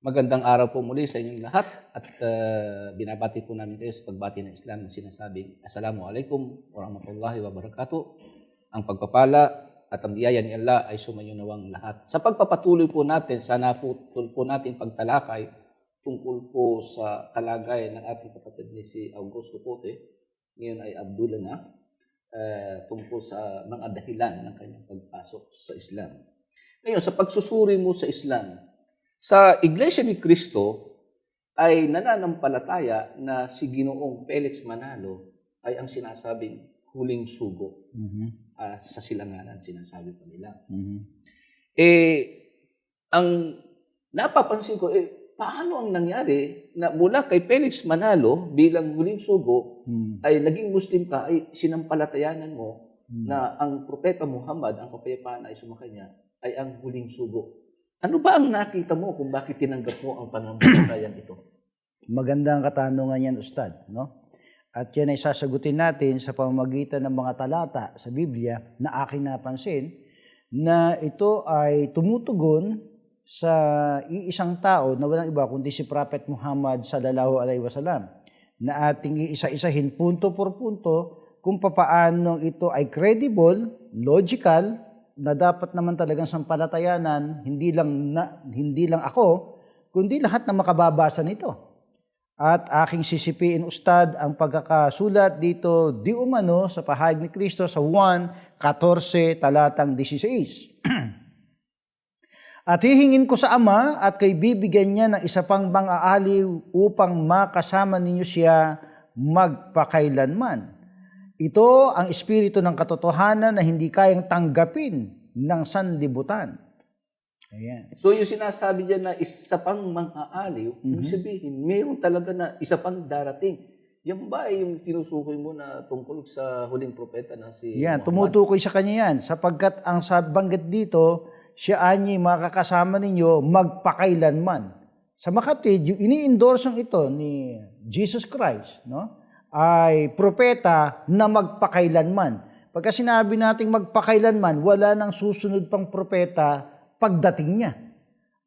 Magandang araw po muli sa inyong lahat at binabati po namin kayo sa pagbati ng Islam na sinasabing Assalamualaikum warahmatullahi wabarakatuh. Ang pagpapala at ang biyaya ni Allah ay sumayo nawang lahat. Sa pagpapatuloy po natin, sana po natin pagtalakay tungkol po sa kalagayan ng ating kapatid ni si Augusto Pote, ngayon ay Abdullah na, tungkol sa mga dahilan ng kanyang pagpasok sa Islam. Ngayon, sa pagsusuri mo sa Islam, sa Iglesia ni Cristo ay nananampalataya na si Ginoong Felix Manalo ay ang sinasabing huling sugo. Sa silanganan, sinasabi pa nila. Ang napapansin ko, paano ang nangyari na mula kay Felix Manalo bilang huling sugo ay naging Muslim ka, ay sinampalatayanan mo na ang Propeta Muhammad, ang kapayapaan ay sumakanya, ay ang huling sugo. Ano ba ang nakita mo kung bakit tinanggap mo ang pananampalatayang ito? Magandang katanungan yan, Ustad, no? At yan ay sasagutin natin sa pamamagitan ng mga talata sa Biblia na aking napansin na ito ay tumutugon sa iisang tao na walang iba kundi si Prophet Muhammad sallallahu alaihi wasallam, na ating iisa-isahin punto por punto kung papaano ito ay credible, logical, na dapat naman talagang sampalatayanan, hindi lang ako, kundi lahat na makababasa nito. At aking sisipiin, Ustad, ang pagkakasulat dito di umano sa pahayag ni Kristo sa 1:14 talatang 16. At hihingin ko sa Ama at kay bibigyan niya ng isa pang mang-aaliw upang makasama ninyo siya magpakailanman. Ito ang espiritu ng katotohanan na hindi kayang tanggapin ng sanlibutan. Ayan. So yung sinasabi diyan na isa pang mang-aaliw, ibig sabihin, mayroon talaga na isa pang darating. Yan ba ay yung tinusukoy mo na tungkol sa huling propeta na si Yan, Muhammad? tumutukoy sa kanya yan. Sapagkat ang sabanggit dito, siya anyi makakasama ninyo magpakailanman. Sa makatwid, yung ini-endorsong ito ni Jesus Christ, no, ay propeta na magpakailanman. Pagka sinabi nating magpakailanman, wala nang susunod pang propeta pagdating niya.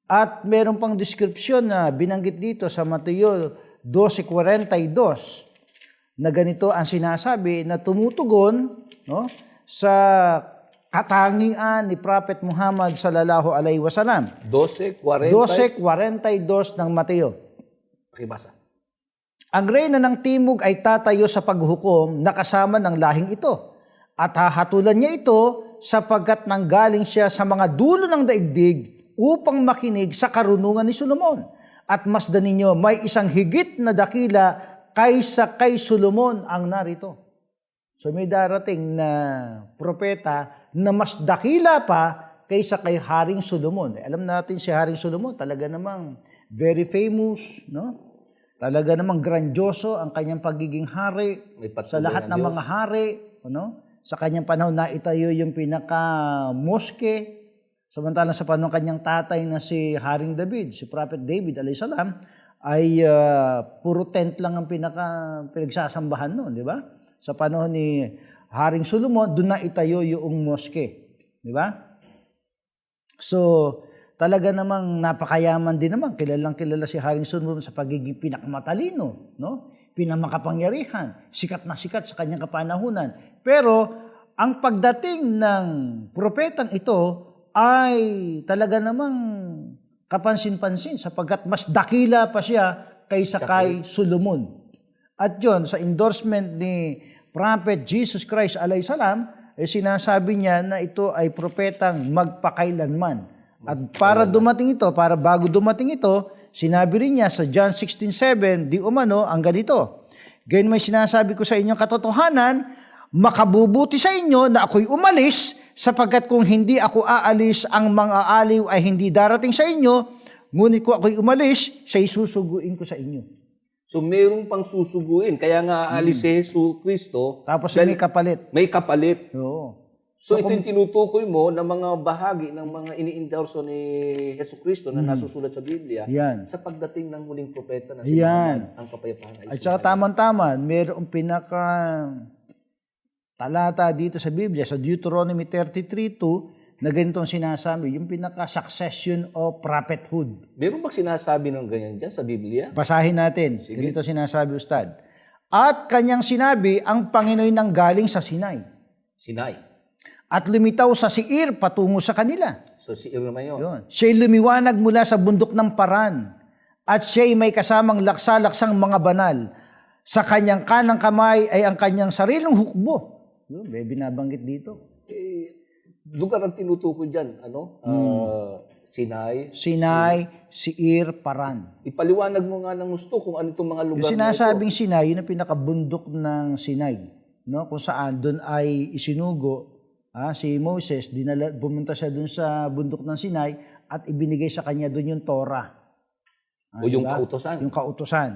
At meron pang description na binanggit dito sa Mateo 12:42 na ganito ang sinasabi na tumutugon, no, sa katangian ni Prophet Muhammad sallallahu alaihi wasallam. 12:42 ng Mateo. Pakibasa. Ang reyna ng timog ay tatayo sa paghukom na kasama ng lahing ito. At hahatulan niya ito sapagkat nanggaling siya sa mga dulo ng daigdig upang makinig sa karunungan ni Solomon. At masdan ninyo, may isang higit na dakila kaysa kay Solomon ang narito. So may darating na propeta na mas dakila pa kaysa kay Haring Solomon. Alam natin si Haring Solomon, talaga namang very famous, no? Talaga namang grandioso ang kanyang pagiging hari sa lahat ng mga hari, ano? Sa kanyang panahon na itayo yung pinaka-moske, samantalang sa panahon kanyang tatay na si Haring David, si Prophet David alayhis salam, ay puro tent lang ang pinagsasambahan noon, di ba? Sa panahon ni Haring Solomon, doon na itayo yung moske, di ba? So, talaga namang napakayaman din naman. Kilalang kilala si Haring Solomon sa pagiging pinakamatalino, no? Pinamakapangyarihan, sikat na sikat sa kanyang kapanahunan. Pero ang pagdating ng propetang ito ay talaga namang kapansin-pansin sapagkat mas dakila pa siya kaysa kay Solomon. At yon sa endorsement ni Prophet Jesus Christ alayhis salam, sinasabi niya na ito ay propetang magpakailanman. At para dumating ito, para bago dumating ito, sinabi rin niya sa John 16:7, di umano ang ganito. Gayon may sinasabi ko sa inyo katotohanan, makabubuti sa inyo na ako'y umalis, sapagkat kung hindi ako aalis, ang mga aaliw ay hindi darating sa inyo, ngunit kung ako'y umalis, siya'y susuguin ko sa inyo. So mayroong pang susuguin, kaya nga aalis si Jesus Cristo. Tapos may kapalit. May kapalit. Oo. So ito yung tinutukoy mo ng mga bahagi ng mga ini-endorso ni Yesu Cristo na nasusulat sa Biblia sa pagdating ng huling propeta na si Muhammad, ang kapayapaan. At saka tama-tama, mayroong pinaka talata dito sa Biblia, sa Deuteronomy 33:2, na ganitong sinasabi, yung pinaka-succession of prophethood. Meron bang sinasabi ng ganyan dyan sa Biblia? Basahin natin. Ganito sinasabi, Ustad. At kanyang sinabi, ang Panginoon nang galing sa Sinai. Sinai. At lumitaw sa Seir patungo sa kanila. So si naman yun. Yun. Siya'y lumiwanag mula sa bundok ng Paran. At siya'y may kasamang laksa-laksang mga banal. Sa kanyang kanang kamay ay ang kanyang sariling hukbo. Yun, may binabanggit dito. Lugar ang tinutukoy dyan, Sinai. Sinai, Seir, Paran. Ipaliwanag mo nga ng gusto kung ano itong mga lugar Yung sinasabing Sinai, yun ang pinakabundok ng Sinai. No? Kung saan doon ay isinugo si Moses, pumunta siya doon sa bundok ng Sinai at ibinigay sa kanya doon yung Torah. O yung kautosan. Yung kautosan.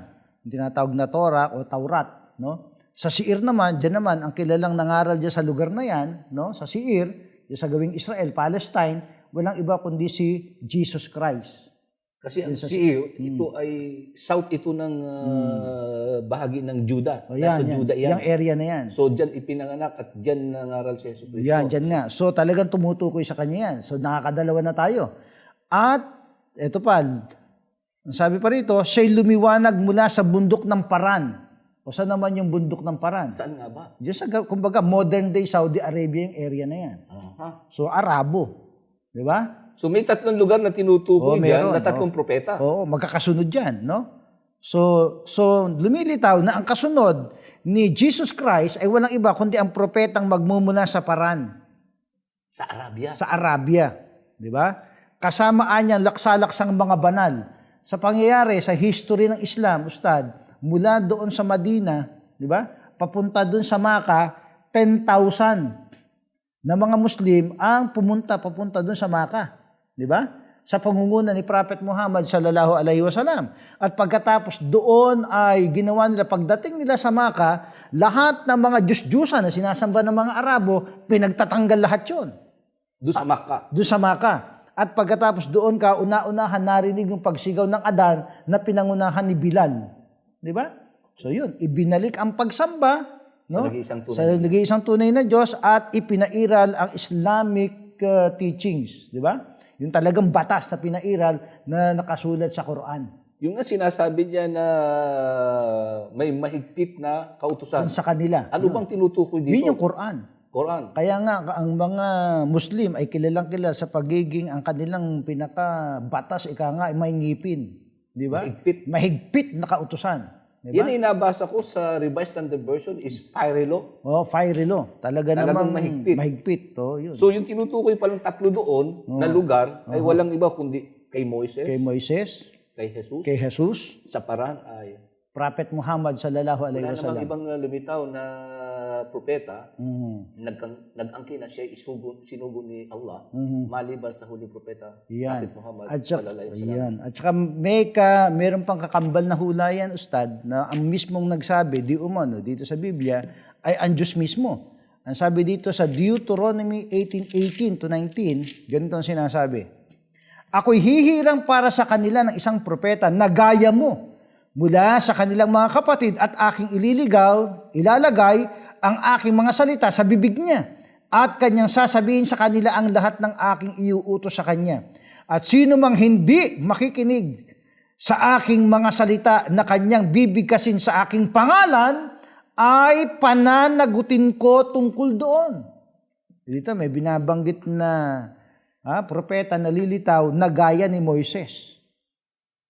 Yung tinatawag na Torah o Taurat. No? Sa Seir naman, dyan naman, ang kilalang nangaral dyan sa lugar na yan, no? Sa Seir, yung sa gawing Israel, Palestine, walang iba kundi si Jesus Christ. Kasi ang Seir, ito ay south ito ng bahagi ng Juda. Nasa Juda yan. Yung area na yan. So dyan ipinanganak at dyan nangaral si Jesus Cristo. Yan, dyan nga. So talagang tumutukoy sa kanya yan. So nakakadalawa na tayo. At ito pa, ang sabi pa rito, siya'y lumiwanag mula sa bundok ng Paran. O saan naman yung bundok ng Paran? Saan nga ba? Diyan sa, kumbaga, modern day Saudi Arabia yung area na yan. So Arabo. Di ba? So may tatlong lugar na tinutukoy dyan na tatlong propeta. Oo, magkakasunod yan, no? So lumilitaw na ang kasunod ni Jesus Christ ay walang iba kundi ang propetang magmumula sa Paran. Sa Arabia. Sa Arabia. Di ba? Kasamaan niya laksalaksang mga banal. Sa pangyayari, sa history ng Islam, Ustad, mula doon sa Madina, di ba? Papunta doon sa Maka, 10,000 na mga Muslim ang papunta doon sa Maka. Di ba? Sa pangunguna ni Prophet Muhammad sallallahu alaihi wasallam. At pagkatapos doon ay ginawa nila, pagdating nila sa Maka, lahat ng mga Diyos-Diyusan na sinasamba ng mga Arabo, pinagtatanggal lahat yun. Doon sa Makkah. Doon sa Maka. At pagkatapos doon ka, una-unahan narinig yung pagsigaw ng Adan na pinangunahan ni Bilal. Di ba? So yun, ibinalik ang pagsamba, no? Sa nag-iisang tunay na Diyos at ipinairal ang Islamic teachings. Di ba? Yung talagang batas na pinairal na nakasulat sa Quran. Yung nga sinasabi niya na may mahigpit na kautusan. Sa kanila. Ano bang tinutukoy dito? Yun yung Quran. Kaya nga, ang mga Muslim ay kilalang kilala sa pagiging ang kanilang pinaka-batas, ay may ngipin. Di ba? Mahigpit na kautusan. Diba? Yan ay nabasa ko sa Revised Standard Version is fiery law. Fiery law. Talagang namang mahigpit. Yun. So yung tinutukoy palang tatlo doon na lugar ay walang iba kundi kay Moises. Kay Jesus. Sa Paran ay Prophet Muhammad sallallahu alaihi wasallam. Wala namang ibang lumitaw na propeta, nag-angkin na siya sinugo ni Allah, maliban sa huling propeta, Prophet Muhammad sallallahu alaihi wasallam. At saka meron pang kakambal na hula yan, Ustad, na ang mismong nagsabi, dito sa Biblia, ay ang Diyos mismo. Ang sabi dito sa Deuteronomy 18:18 to 19, ganito ang sinasabi. Ako'y hihirang para sa kanila ng isang propeta na gaya mo, mula sa kanilang mga kapatid at aking ilalagay ang aking mga salita sa bibig niya at kanyang sasabihin sa kanila ang lahat ng aking iuutos sa kanya. At sino mang hindi makikinig sa aking mga salita na kanyang bibigkasin sa aking pangalan ay pananagutin ko tungkol doon. Dito may binabanggit na propeta na lilitaw na gaya ni Moises.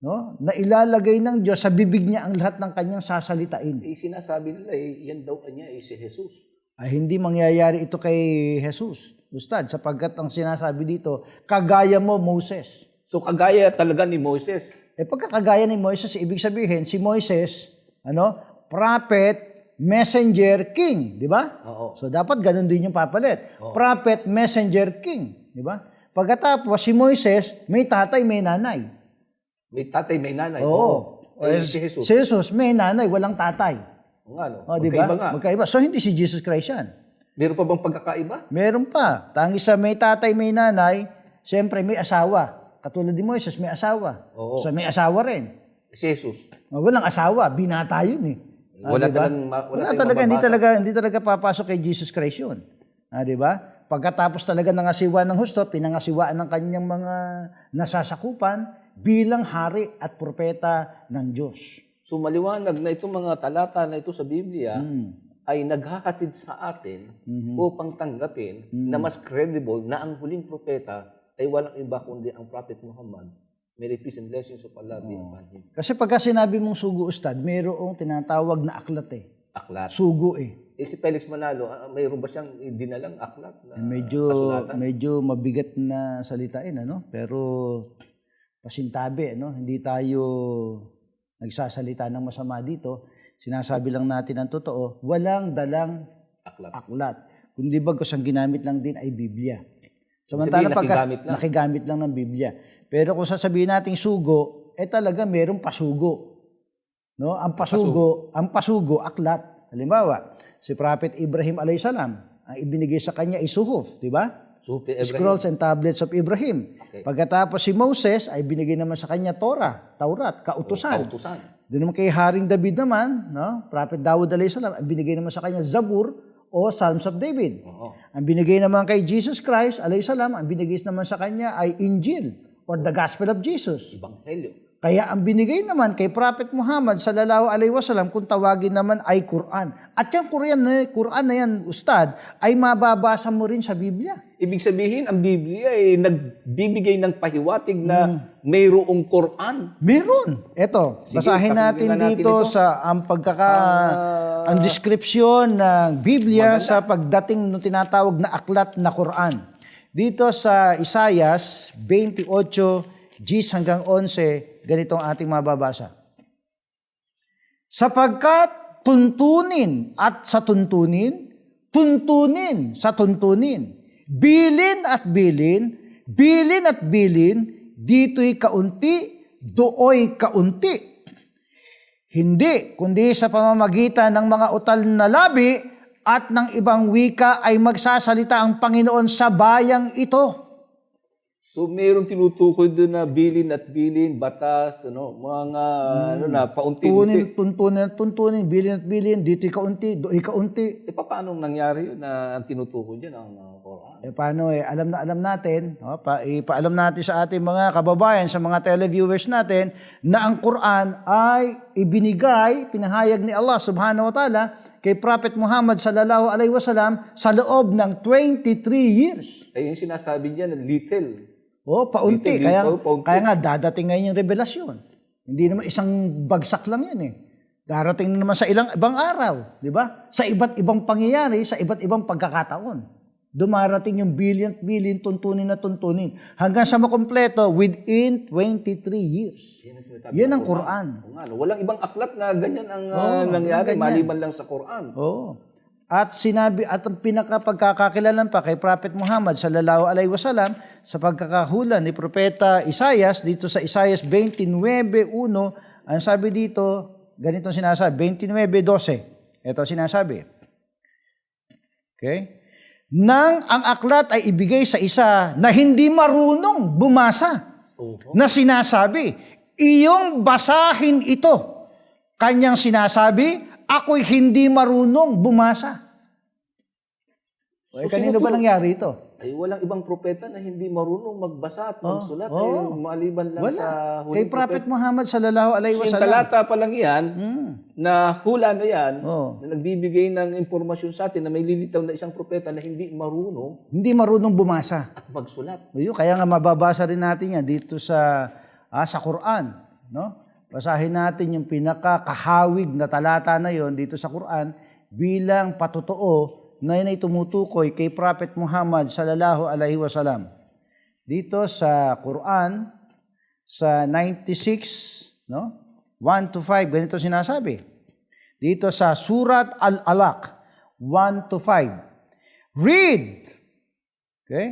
No? Na ilalagay ng Diyos sa bibig niya ang lahat ng kanyang sasalitain. Sinasabi nila, yan daw niya si Jesus. Ay hindi mangyayari ito kay Jesus, Ustad, sapagkat ang sinasabi dito, kagaya mo, Moses. So kagaya talaga ni Moses. Pagkakagaya ni Moses, ibig sabihin, si Moses, prophet, messenger, king, di ba? Oo. So dapat ganun din yung papalit. Oo. Prophet, messenger, king, di ba? Pagkatapos, si Moises, may tatay, may nanay. May tatay, may nanay. Oo. Si Jesus. Si Jesus, may nanay, walang tatay. Magkaiba nga. Magkaiba. So, hindi si Jesus Christ yan. Meron pa bang pagkakaiba? Meron pa. Tangi sa may tatay, may nanay, siyempre may asawa. Katulad ni Moises, may asawa. Oo. So, may asawa rin. Si Jesus. Walang asawa. Binata yun eh. Wala talaga, hindi talaga papasok kay Jesus Christ yun. Di ba? pagkatapos talaga nangasiwa ng husto, pinangasiwaan ng kanyang mga nasasakupan bilang hari at propeta ng Diyos. So maliwanag na itong mga talata na ito sa Biblia ay naghahatid sa atin upang tanggapin na mas credible na ang huling propeta ay walang iba kundi ang Prophet Muhammad. May peace and blessings of Allah be upon him. Kasi pagka sinabi mong sugo, Ustad, mayroong tinatawag na aklat eh. Aklat. Sugo eh. Si Felix Manalo, mayroon ba siyang dinalang aklat na kasulatan? Medyo mabigat na salitain, ano? Pero pasintabi, ano? Hindi tayo nagsasalita ng masama dito. Sinasabi lang natin ang totoo, walang dalang aklat. Kundi bagkus ang ginamit lang din ay Biblia. Samantala nakigamit lang ng Biblia. Pero kung sasabihin nating sugo, talaga merong pasugo. No? Ang pasugo aklat. Halimbawa, si Prophet Ibrahim alayhisalam, ang ibinigay sa kanya ay suhuf, di ba? Scrolls and tablets of Ibrahim. Okay. Pagkatapos si Moses ay binigay naman sa kanya Taurat, kautusan. Doon naman kay Haring David naman, no? Prophet Dawud alayhisalam, ang binigay naman sa kanya Zabur o Psalms of David. Ang binigay naman kay Jesus Christ alayhisalam, ang binigay naman sa kanya ay Injil or the Gospel of Jesus. Ebanghelyo. Kaya ang binigay naman kay Prophet Muhammad sallallahu alaihi wasallam kung tawagin naman ay Quran. At yung Quran na yan, Ustad, ay mababasa mo rin sa Biblia. Ibig sabihin, ang Biblia ay nagbibigay ng pahiwatig na mayroong Quran. Meron. Ito, basahin natin dito sa ang ang description ng Biblia sa pagdating ng tinatawag na aklat na Quran. Dito sa Isaias 28, Gs hanggang 11, ganitong ating mababasa. Sapagkat tuntunin at sa tuntunin, tuntunin sa tuntunin, bilin at bilin, bilin at bilin, dito'y kaunti, dooy kaunti. Hindi, kundi sa pamamagitan ng mga utal na labi at ng ibang wika ay magsasalita ang Panginoon sa bayang ito. So mayroong tinutukoy doon na bilin at bilin, batas, mga paunti-unti. Tuntunin, bilin at bilin, dito'y kaunti, do'y kaunti. Paano nangyari yun na ang tinutukoy dyan ang Quran? Paano alam natin, ipaalam natin sa ating mga kababayan, sa mga televiewers natin, na ang Quran ay ibinigay, pinahayag ni Allah subhanahu wa ta'ala, kay Prophet Muhammad sallallahu alaihi wasallam sa loob ng 23 years. Ay yung sinasabi niya na little. Paunti. Kaya nga dadating ngayon yung revelasyon. Hindi naman isang bagsak lang yan eh. Darating na naman sa ibang araw, di ba? Sa iba't ibang pangyayari, sa iba't ibang pagkakataon. Dumarating yung billion, tuntunin na tuntunin. Hanggang sa makumpleto within 23 years. Yan ang Quran. Walang ibang aklat na ganyan ang nangyari, maliban lang sa Quran. At sinabi, at ang pinakapagkakakilalan pa kay Prophet Muhammad sallallahu alaihi wasallam sa pagkakahula ni Propeta Isaias, dito sa Isaias 29:1, ang sabi dito, ganito sinasabi, 29:12. Ito sinasabi. Okay? Nang ang aklat ay ibigay sa isa na hindi marunong bumasa, na sinasabi, iyong basahin ito. Kanyang sinasabi, ako'y hindi marunong bumasa. Kanino ba nangyari ito? Ay walang ibang propeta na hindi marunong magbasa at magsulat. Maliban lang sa huling kay Prophet Muhammad sallallahu alaihi wasallam. Yung talata pa lang yan, na hula na yan, na nagbibigay ng impormasyon sa atin na may lilitaw na isang propeta na hindi marunong bumasa at magsulat. Kaya nga mababasa rin natin yan dito sa Quran, no? Basahin natin yung pinakakahawig na talata na yon dito sa Quran bilang patotoo na yun ay tumutukoy kay Prophet Muhammad sallallahu alaihi wasallam. Dito sa Quran, sa 96, no? 1-5, ganito sinasabi. Dito sa Surat Al-Alaq, 1-5. Read! Okay?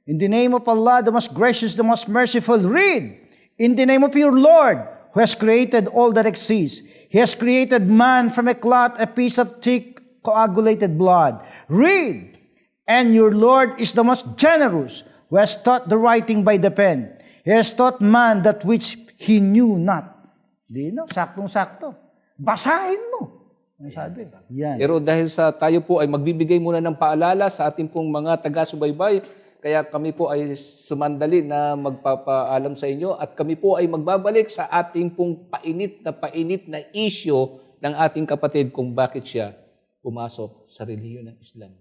In the name of Allah, the most gracious, the most merciful, read! In the name of your Lord, who has created all that exists. He has created man from a clot, a piece of thick, coagulated blood. Read! And your Lord is the most generous, who has taught the writing by the pen. He has taught man that which he knew not. Saktong-sakto. Basahin mo. Ang sabi. Yan. Pero dahil sa tayo po ay magbibigay muna ng paalala sa ating pong mga taga-subaybay, kaya kami po ay sumandali na magpapaalam sa inyo at kami po ay magbabalik sa ating pong painit na issue ng ating kapatid kung bakit siya pumasok sa relihiyon ng Islam.